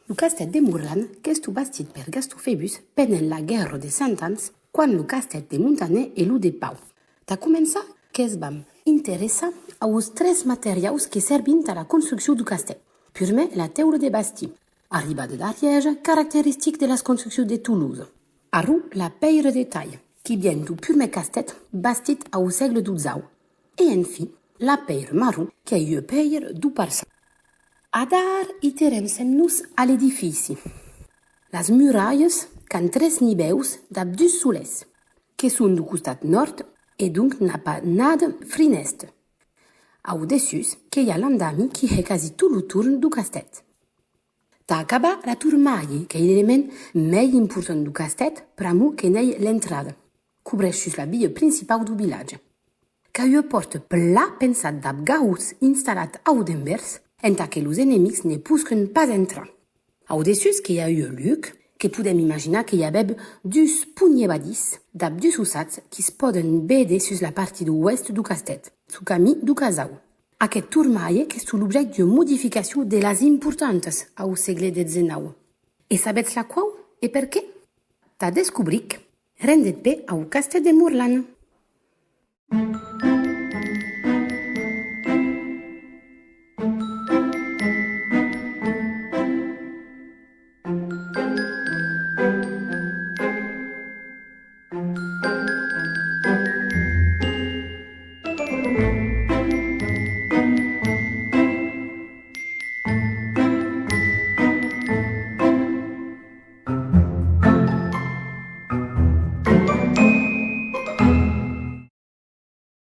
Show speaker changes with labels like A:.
A: Lo castet de Murlan, qu'est bastit per Gastofebus pendant la guerra de 100 ans, quan lo castet de Montaner e lo de Pau. Ta començar qu'es vam interessa aos tres materiaus que servint a la construcció du castet. Primer, la teula de basti, arribada d'Ariège, caractéristique de las construccions de Toulouse. Arru, la peire de taille, qui vient du primer castet bastit au segle XII. Et enfin, la peire marron, qui est une peire du Parça. Adar iterem-nos a l'edifici. Las muralles can tres niveus d'ab dus soles, que són du costat nord e donc n'a pas nada finestre. Au dessus, que hi ha l'andami qui est quasi tout le tour du castet. Ta acabar la tourmaille, que est l'élément més important du castet, pramu que n'ei l'entrada. Cobreix la via principal du village. Que une porte pla pensat d'ab gaus instal·lat au d'envers, enta que los enemics ne pusquen pas entrar. Au-dessus que hi ha un luc, que podem imaginar que hi havia dus punyevadís d'ab dus usats que es poden veure sus la partie d'oest du castet, su camí du casau. Aquest tourmaille que és l'objecte de modificació de les importantes au segle XIX. E sabetz la quau e per què? Ta descobric rendet pe au castet de Murlan.